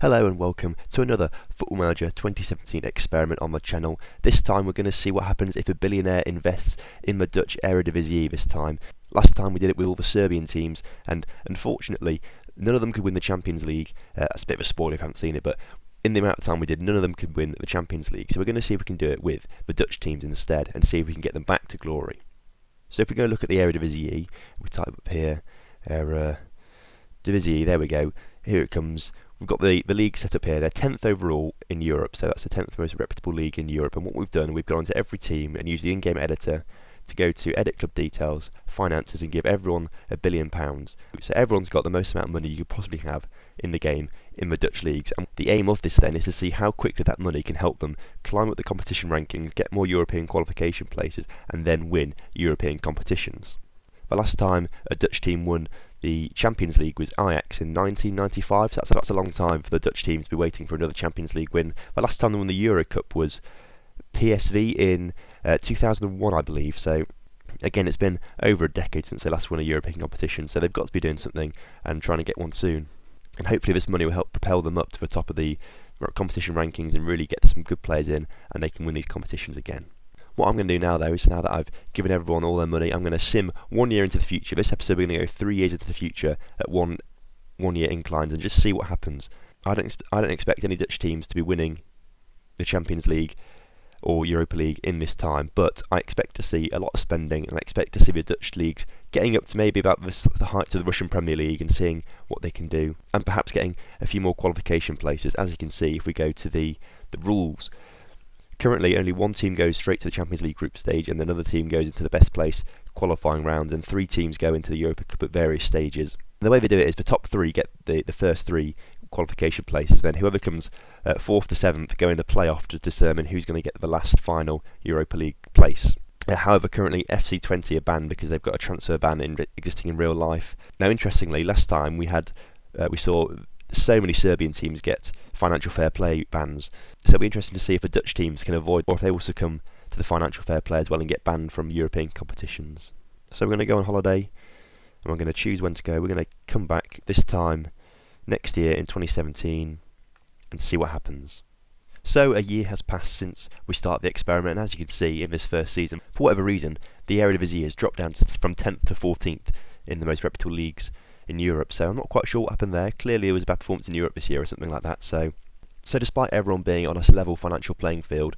Hello and welcome to another Football Manager 2017 experiment on my channel. This time we're going to see what happens if a billionaire invests in the Dutch Eredivisie this time. Last time we did it with all the Serbian teams, and unfortunately none of them could win the Champions League. That's a bit of a spoiler if you haven't seen it, but in the amount of time we did, none of them could win the Champions League. So we're going to see if we can do it with the Dutch teams instead and see if we can get them back to glory. So if we go look at the Eredivisie, we type up here, Eredivisie, there we go, here it comes. We've got the league set up here. They're 10th overall in Europe, so that's the 10th most reputable league in Europe. And what we've done, we've gone into every team and used the in-game editor to go to edit club details, finances, and give everyone £1 billion. So everyone's got the most amount of money you could possibly have in the game in the Dutch leagues. And the aim of this then is to see how quickly that money can help them climb up the competition rankings, get more European qualification places, and then win European competitions. The last time a Dutch team won the Champions League was Ajax in 1995, so that's a long time for the Dutch team to be waiting for another Champions League win. The last time they won the Euro Cup was PSV in 2001, I believe, so again it's been over a decade since they last won a European competition, so they've got to be doing something and trying to get one soon. And hopefully this money will help propel them up to the top of the competition rankings and really get some good players in, and they can win these competitions again. What I'm going to do now though is, now that I've given everyone all their money, I'm going to sim 1 year into the future. This episode we're going to go 3 years into the future at one year inclines and just see what happens. I don't expect any Dutch teams to be winning the Champions League or Europa League in this time, but I expect to see a lot of spending, and I expect to see the Dutch leagues getting up to maybe about the height of the Russian Premier League and seeing what they can do, and perhaps getting a few more qualification places. As you can see, if we go to the rules, currently only one team goes straight to the Champions League group stage, and another team goes into the best place qualifying rounds, and 3 teams go into the Europa Cup at various stages. And the way they do it is the top 3 get the first 3 qualification places, then whoever comes 4th to 7th go in the playoff to determine who's going to get the last final Europa League place. However, currently FC20 are banned because they've got a transfer ban existing in real life. Now, interestingly, last time we saw so many Serbian teams get financial fair play bans, so it'll be interesting to see if the Dutch teams can avoid, or if they will succumb to the financial fair play as well and get banned from European competitions. So we're going to go on holiday, and we're going to choose when to go. We're going to come back this time next year in 2017 and see what happens. So a year has passed since we started the experiment, and as you can see in this first season, for whatever reason, the Eredivisie has dropped down from 10th to 14th in the most reputable leagues in Europe, so I'm not quite sure what happened there. Clearly there was a bad performance in Europe this year or something like that, so despite everyone being on a level financial playing field,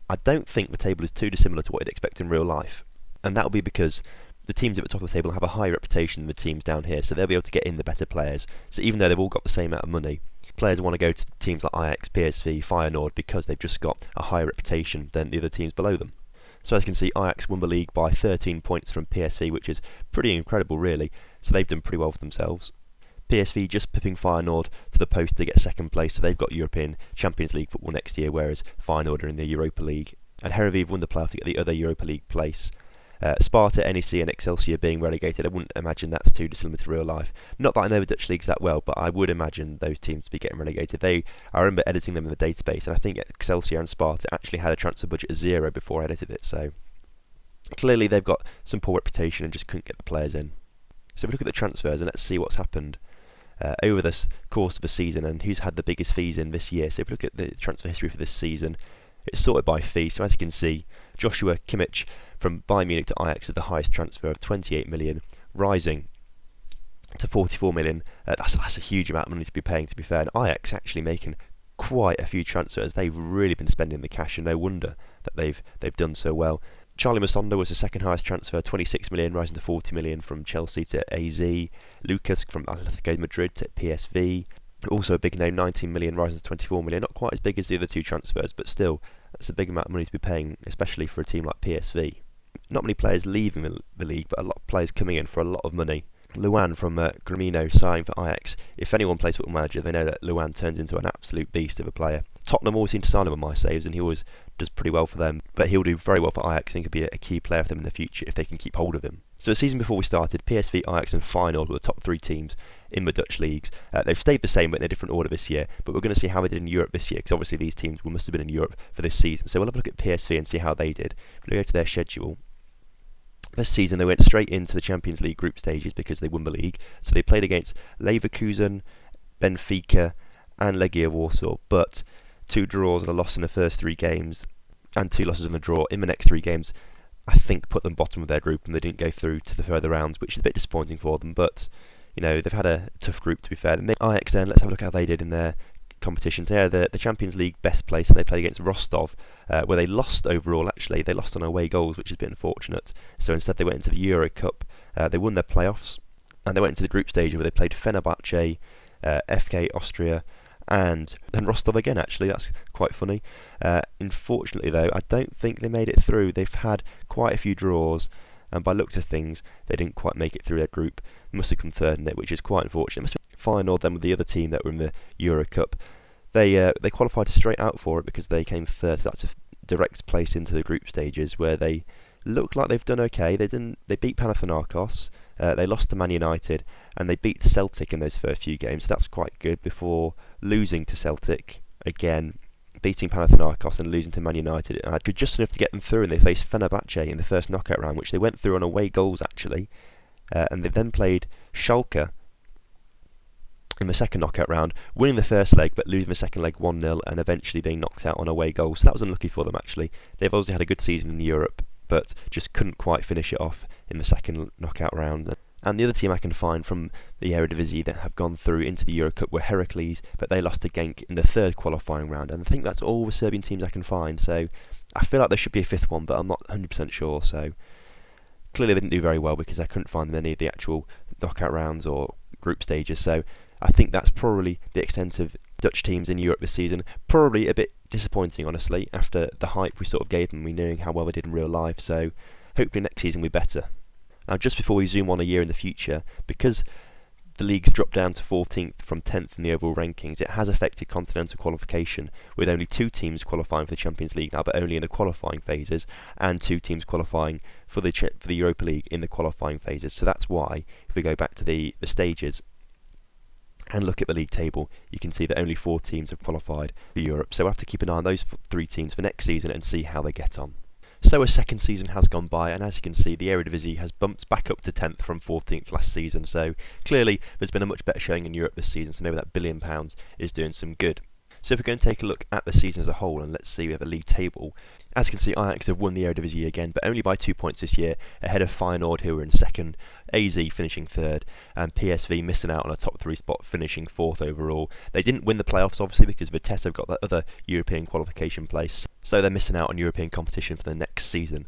I don't think the table is too dissimilar to what you'd expect in real life, and that'll be because the teams at the top of the table have a higher reputation than the teams down here, so they'll be able to get in the better players. So even though they've all got the same amount of money, players want to go to teams like Ajax, PSV, Feyenoord because they've just got a higher reputation than the other teams below them. So as you can see, Ajax won the league by 13 points from PSV, which is pretty incredible really, so they've done pretty well for themselves. PSV just pipping Feyenoord to the post to get second place, so they've got European Champions League football next year, whereas Feyenoord are in the Europa League. And Eredivisie won the playoff to get the other Europa League place. Sparta, NEC and Excelsior being relegated, I wouldn't imagine that's too dissimilar to real life. Not that I know the Dutch leagues that well, but I would imagine those teams to be getting relegated. I remember editing them in the database, and I think Excelsior and Sparta actually had a transfer budget of 0 before I edited it, so clearly they've got some poor reputation and just couldn't get the players in. So if we look at the transfers and let's see what's happened over the course of the season and who's had the biggest fees in this year. So if we look at the transfer history for this season, it's sorted by fee. So as you can see, Joshua Kimmich from Bayern Munich to Ajax with the highest transfer of 28 million, rising to 44 million. That's a huge amount of money to be paying, to be fair. And Ajax actually making quite a few transfers. They've really been spending the cash, and no wonder that they've done so well. Charlie Masonda was the second highest transfer, 26 million, rising to 40 million from Chelsea to AZ. Lucas from Atletico Madrid to PSV. Also a big name, 19 million, rising to 24 million. Not quite as big as the other 2 transfers, but still, that's a big amount of money to be paying, especially for a team like PSV. Not many players leaving the league, but a lot of players coming in for a lot of money. Luan from Gremino signing for Ajax. If anyone plays Football Manager, they know that Luan turns into an absolute beast of a player. Tottenham always seem to sign him on my saves, and he always does pretty well for them. But he'll do very well for Ajax, and he could be a key player for them in the future if they can keep hold of him. So the season before we started, PSV, Ajax and Feyenoord were the top 3 teams in the Dutch leagues. They've stayed the same, but in a different order this year. But we're going to see how they did in Europe this year, because obviously these teams must have been in Europe for this season. So we'll have a look at PSV and see how they did. If we go to their schedule, this season they went straight into the Champions League group stages because they won the league. So they played against Leverkusen, Benfica and Legia Warsaw, but 2 draws and a loss in the first 3 games, and 2 losses and a draw in the next 3 games, I think put them bottom of their group, and they didn't go through to the further rounds, which is a bit disappointing for them. But they've had a tough group, to be fair. Ajax then, let's have a look at how they did in their competition. So the Champions League best place, and they played against Rostov, where they lost overall. Actually, they lost on away goals, which has been unfortunate. So instead, they went into the Euro Cup. They won their playoffs, and they went into the group stage where they played Fenerbahce, FK Austria, and Rostov again. Actually, that's quite funny. Unfortunately, though, I don't think they made it through. They've had quite a few draws, and by looks of things, they didn't quite make it through their group. They must have come third in it, which is quite unfortunate. It must have been Feyenoord then with the other team that were in the Euro Cup. They qualified straight out for it because they came third. So that's a direct place into the group stages where they look like they've done okay. They beat Panathinaikos. They lost to Man United, and they beat Celtic in those first few games. So that's quite good before losing to Celtic again, beating Panathinaikos and losing to Man United. And had just enough to get them through, and they faced Fenerbahce in the first knockout round, which they went through on away goals actually. And they then played Schalke in the second knockout round, winning the first leg but losing the second leg 1-0, and eventually being knocked out on away goals. So that was unlucky for them actually. They've obviously had a good season in Europe, but just couldn't quite finish it off in the second knockout round. And the other team I can find from the Eredivisie that have gone through into the Euro Cup were Heracles, but they lost to Genk in the third qualifying round. And I think that's all the Serbian teams I can find. So I feel like there should be a fifth one, but I'm not 100% sure. So clearly they didn't do very well because I couldn't find any of the actual knockout rounds or group stages. So I think that's probably the extent of Dutch teams in Europe this season. Probably a bit disappointing, honestly, after the hype we sort of gave them, we knowing how well they did in real life. So hopefully next season will be better. Now, just before we zoom on a year in the future, because the league's dropped down to 14th from 10th in the overall rankings, it has affected continental qualification, with only 2 teams qualifying for the Champions League now, but only in the qualifying phases, and 2 teams qualifying for the Europa League in the qualifying phases. So that's why, if we go back to the stages and look at the league table, you can see that only 4 teams have qualified for Europe. So we'll have to keep an eye on those 3 teams for next season and see how they get on. So a second season has gone by, and as you can see, the Eredivisie has bumped back up to 10th from 14th last season. So clearly there's been a much better showing in Europe this season, so maybe that £1 billion is doing some good. So if we're going to take a look at the season as a whole, and let's see we have the league table. As you can see, Ajax have won the Eredivisie again, but only by 2 points this year, ahead of Feyenoord, who were in second, AZ finishing third, and PSV missing out on a top 3 spot, finishing 4th overall. They didn't win the playoffs, obviously, because Vitesse have got that other European qualification place, so they're missing out on European competition for the next season.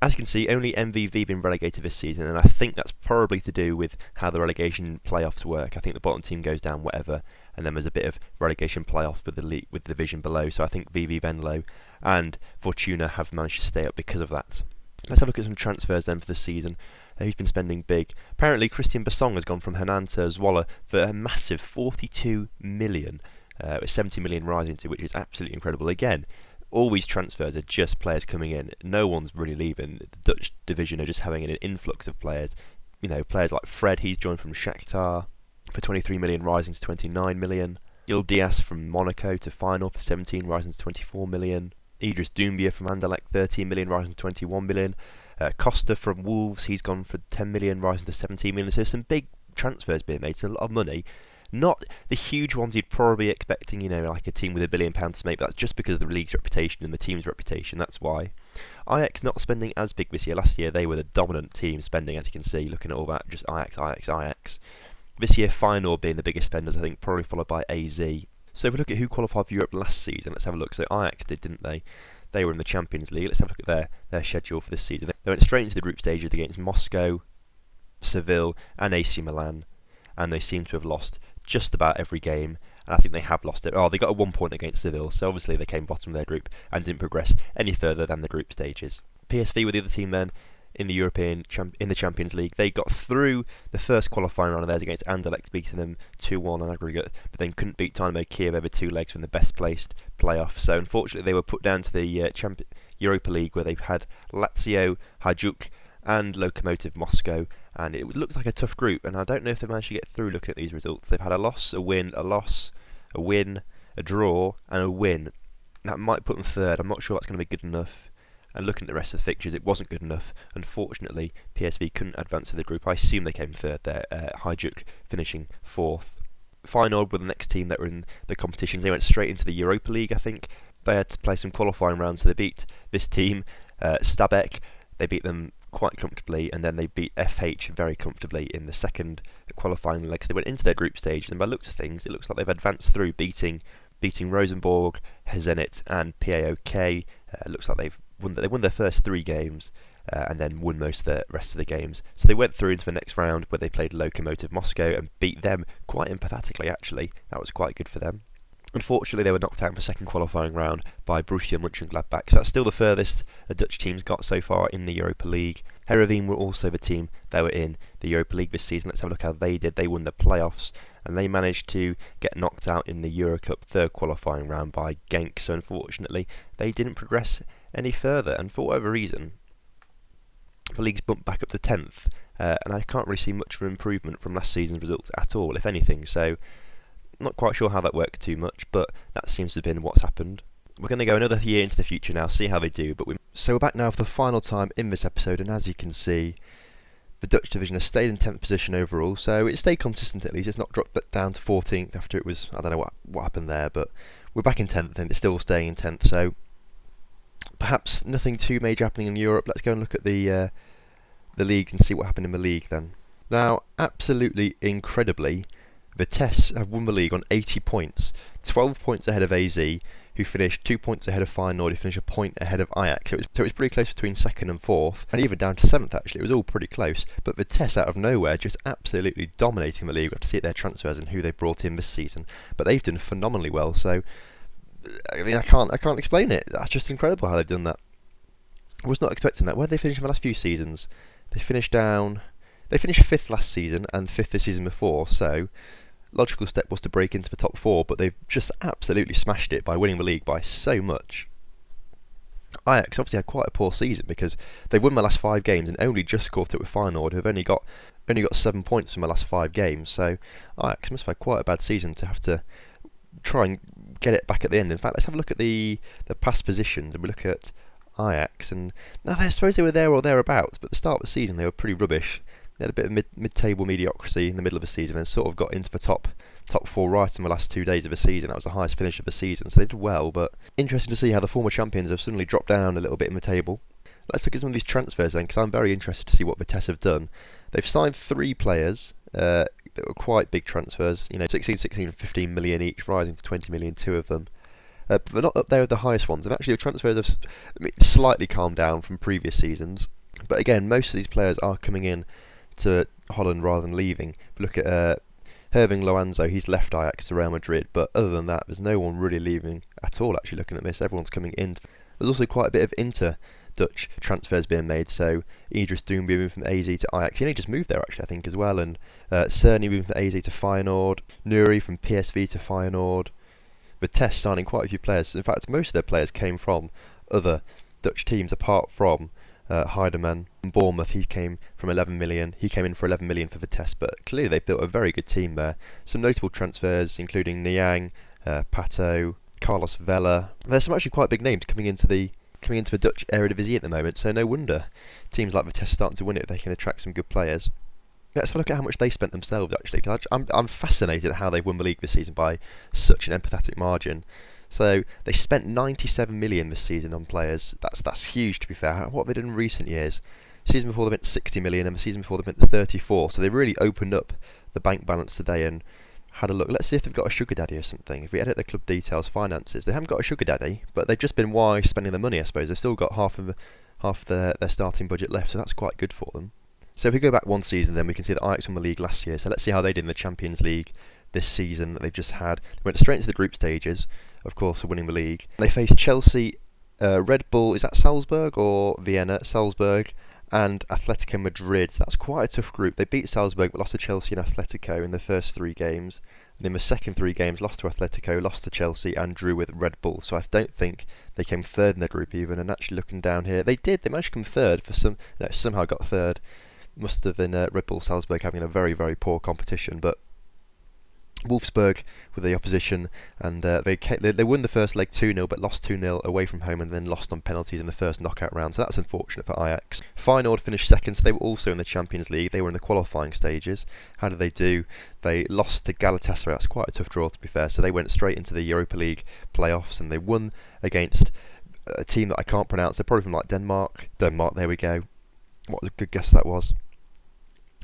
As you can see, only MVV been relegated this season, and I think that's probably to do with how the relegation playoffs work. I think the bottom team goes down whatever, and then there's a bit of relegation playoff with the league, with the division below. So I think VV Venlo and Fortuna have managed to stay up because of that. Let's have a look at some transfers then for the season. Who's been spending big? Apparently, Christian Bassong has gone from Henan to Zwolle for a massive 42 million, with 70 million rising to, which is absolutely incredible. Again, all these transfers are just players coming in. No one's really leaving. The Dutch division are just having an influx of players. Players like Fred, he's joined from Shakhtar for 23 million, rising to 29 million. Gil Diaz from Monaco to Feyenoord for 17, rising to 24 million. Idris Doumbia from Anderlecht, 13 million, rising to 21 million. Costa from Wolves, he's gone for 10 million, rising to 17 million. So some big transfers being made, so a lot of money. Not the huge ones you'd probably be expecting, like a team with £1 billion to make. But that's just because of the league's reputation and the team's reputation. That's why. Ajax not spending as big this year. Last year they were the dominant team spending, as you can see, looking at all that, just Ajax. This year, Feyenoord being the biggest spenders, I think, probably followed by AZ. So if we look at who qualified for Europe last season, let's have a look. So Ajax did, didn't they? They were in the Champions League. Let's have a look at their schedule for this season. They went straight into the group stages against Moscow, Seville and AC Milan, and they seem to have lost just about every game, and I think they have lost it. Oh, they got a 1 point against Seville, so obviously they came bottom of their group and didn't progress any further than the group stages. PSV were the other team then in the Champions League. They got through the first qualifying round of theirs against Anderlecht, beating them 2-1 on aggregate, but then couldn't beat Dynamo Kiev over 2 legs from the best placed playoff. So unfortunately they were put down to the Europa League, where they've had Lazio, Hajduk and Lokomotiv Moscow, and it looks like a tough group, and I don't know if they managed to get through looking at these results. They've had a loss, a win, a loss, a win, a draw and a win. That might put them third. I'm not sure that's going to be good enough. And looking at the rest of the fixtures, it wasn't good enough. Unfortunately, PSV couldn't advance to the group. I assume they came third there, Hajduk finishing 4th. Feyenoord were the next team that were in the competitions. They went straight into the Europa League, I think. They had to play some qualifying rounds, so they beat this team, Stabæk. They beat them quite comfortably, and then they beat FH very comfortably in the second qualifying leg. So they went into their group stage, and by the looks of things, it looks like they've advanced through, beating Rosenborg, Zenit, and PAOK. It looks like they won their first 3 games, and then won most of the rest of the games. So they went through into the next round where they played Lokomotiv Moscow and beat them quite empathetically, actually. That was quite good for them. Unfortunately, they were knocked out in the second qualifying round by Borussia Mönchengladbach, so that's still the furthest a Dutch team's got so far in the Europa League. Heerenveen were also the team that were in the Europa League this season. Let's have a look how they did. They won the playoffs, and they managed to get knocked out in the Eurocup third qualifying round by Genk, so unfortunately they didn't progress any further, and for whatever reason the league's bumped back up to 10th, and I can't really see much of an improvement from last season's results at all, if anything, so not quite sure how that works too much, but that seems to have been what's happened. We're going to go another year into the future now, see how they do. So we're back now for the final time in this episode, and as you can see, the Dutch division has stayed in 10th position overall, so it stayed consistent at least. It's not dropped down to 14th after it was, I don't know what happened there, but we're back in 10th and it's still staying in 10th, so perhaps nothing too major happening in Europe. Let's go and look at the league and see what happened in the league then. Now, absolutely incredibly, Vitesse have won the league on 80 points, 12 points ahead of AZ, who finished 2 points ahead of Feyenoord, who finished a point ahead of Ajax. So it was pretty close between 2nd and 4th, and even down to 7th actually. It was all pretty close, but Vitesse out of nowhere just absolutely dominating the league. We have to see at their transfers and who they brought in this season, but they've done phenomenally well, so I mean, I can't explain it. That's just incredible how they've done that. I was not expecting that. Where did they finish in the last few seasons? They finished 5th last season and 5th the season before, so logical step was to break into the top 4, but they've just absolutely smashed it by winning the league by so much. Ajax obviously had quite a poor season because they've won the last 5 games and only just caught up with Feyenoord, who've only got 7 points from the last 5 games, so Ajax must have had quite a bad season to have to try and get it back at the end. In fact, let's have a look at the past positions, and we look at Ajax, and now I suppose they were there or thereabouts, but at the start of the season they were pretty rubbish. They had a bit of mid-table mediocrity in the middle of the season and sort of got into the top 4 right in the last 2 days of the season. That was the highest finish of the season, so they did well, but interesting to see how the former champions have suddenly dropped down a little bit in the table. Let's look at some of these transfers then, because I'm very interested to see what Vitesse have done. They've signed 3 players that were quite big transfers, 16, 15 million each, rising to 20 million, 2 of them. But they're not up there with the highest ones, and actually the transfers have slightly calmed down from previous seasons. But again, most of these players are coming in to Holland rather than leaving. If you look at Herving Loanzo, he's left Ajax to Real Madrid, but other than that, there's no one really leaving at all actually looking at this. Everyone's coming in. There's also quite a bit of inter-Dutch transfers being made, so Idris Doumbia moved from AZ to Ajax. He only just moved there actually, I think, as well, and Cerny moved from AZ to Feyenoord, Nuri from PSV to Feyenoord. Vitesse signing quite a few players. In fact, most of their players came from other Dutch teams apart from Heidemann from Bournemouth. He came from 11 million. He came in for 11 million for Vitesse, but clearly they've built a very good team there. Some notable transfers including Niang, Pato, Carlos Vela. There's some actually quite big names coming into the Dutch Eredivisie at the moment, so no wonder teams like Vitesse are starting to win it. They can attract some good players. Let's have a look at how much they spent themselves actually, because I'm fascinated at how they've won the league this season by such an empathetic margin. So they spent 97 million this season on players. That's huge, to be fair. What have they done in recent years? The season before they went 60 million, and the season before they went to 34. So they really opened up the bank balance today and had a look. Let's see if they've got a sugar daddy or something. If we edit the club details, finances, they haven't got a sugar daddy, but they've just been wise spending the money, I suppose. They've still got half their starting budget left, so that's quite good for them. So if we go back one season, then we can see that Ajax won the league last year. So let's see how they did in the Champions League this season that they've just had. They went straight into the group stages, of course, for winning the league. They faced Chelsea, Red Bull, is that Salzburg or Vienna? Salzburg, and Atletico Madrid. So that's quite a tough group. They beat Salzburg but lost to Chelsea and Atletico in the first 3 games. And in the second 3 games, lost to Atletico, lost to Chelsea, and drew with Red Bull. So I don't think they came third in their group even. And actually looking down here, they did. They managed to come third somehow got third. Must have been Red Bull Salzburg having a very, very poor competition, but Wolfsburg with the opposition, and they won the first leg 2-0, but lost 2-0 away from home, and then lost on penalties in the first knockout round. So that's unfortunate for Ajax. Feyenoord finished second, so they were also in the Champions League. They were in the qualifying stages. How did they do? They lost to Galatasaray. That's quite a tough draw, to be fair. So they went straight into the Europa League playoffs, and they won against a team that I can't pronounce. They're probably from like Denmark. Denmark, there we go. What a good guess that was.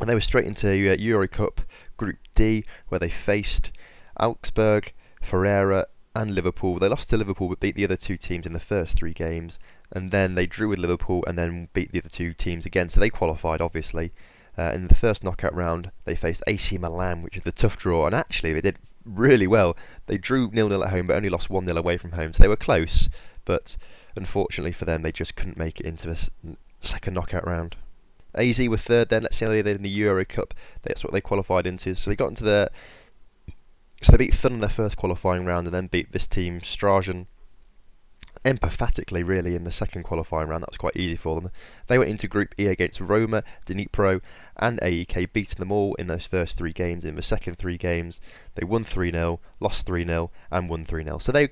And they were straight into Euro Cup Group D, where they faced Augsburg, Ferreira and Liverpool. They lost to Liverpool but beat the other two teams in the first 3 games, and then they drew with Liverpool and then beat the other two teams again, so they qualified obviously. In the first knockout round they faced AC Milan, which is the tough draw, and actually they did really well. They drew 0-0 at home but only lost 1-0 away from home, so they were close, but unfortunately for them they just couldn't make it into the second knockout round. AZ were third then. Let's see how they did in the Euro Cup. That's what they qualified into. So they got into so they beat Thun in their first qualifying round and then beat this team, Strajan, empathetically really in the second qualifying round. That was quite easy for them. They went into Group E against Roma, Dnipro and AEK, beating them all in those first 3 games. In the second 3 games they won 3-0, lost 3-0 and won 3-0. So they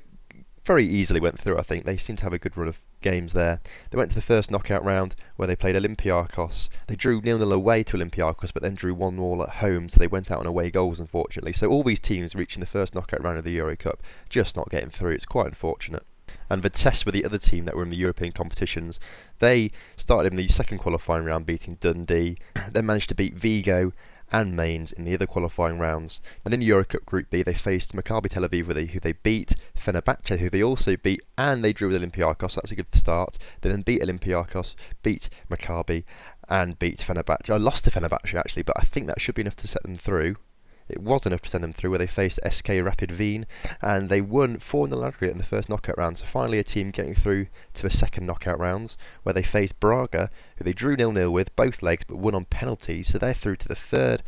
very easily went through. I think they seem to have a good run of games there. They went to the first knockout round where they played Olympiacos. They drew 0-0 away to Olympiacos but then drew 1-1 at home, so they went out on away goals unfortunately. So all these teams reaching the first knockout round of the Euro Cup just not getting through. It's quite unfortunate. And Vitesse were the other team that were in the European competitions. They started in the second qualifying round beating Dundee, then managed to beat Vigo and Mainz in the other qualifying rounds. And in Euro Cup Group B they faced Maccabi Tel Aviv, who they beat, Fenerbahce, who they also beat, and they drew with Olympiacos. That's a good start. They then beat Olympiacos, beat Maccabi and beat Fenerbahce. I lost to Fenerbahce actually, but I think that should be enough to set them through. It was enough to send them through, where they faced SK Rapid Wien and they won 4-0 aggregate in the first knockout round. So finally a team getting through to the second knockout rounds, where they faced Braga, who they drew 0-0 with both legs but won on penalties. So they're through to the third.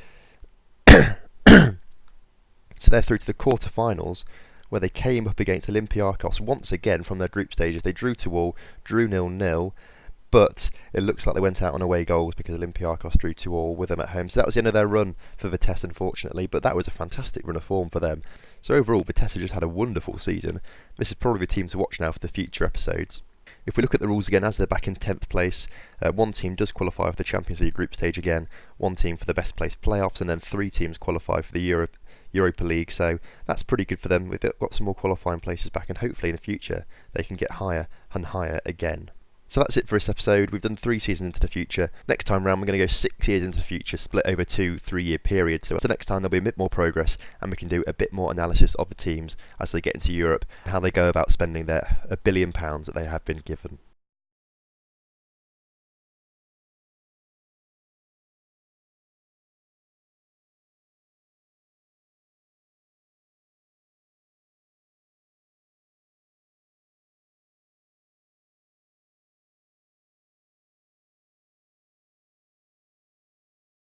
So they're through to the quarter-finals, where they came up against Olympiacos once again from their group stages. They drew 2-2, drew 0-0. But it looks like they went out on away goals because Olympiacos drew 2-2 with them at home. So that was the end of their run for Vitesse, unfortunately. But that was a fantastic run of form for them. So overall, Vitesse just had a wonderful season. This is probably the team to watch now for the future episodes. If we look at the rules again, as they're back in 10th place, one team does qualify for the Champions League group stage again, one team for the best place playoffs, and then 3 teams qualify for the Europa League. So that's pretty good for them. We've got some more qualifying places back, and hopefully in the future they can get higher and higher again. So that's it for this episode. We've done 3 seasons into the future. Next time round we're going to go 6 years into the future, split over 2 3-year periods. So next time there'll be a bit more progress and we can do a bit more analysis of the teams as they get into Europe and how they go about spending their £1 billion that they have been given.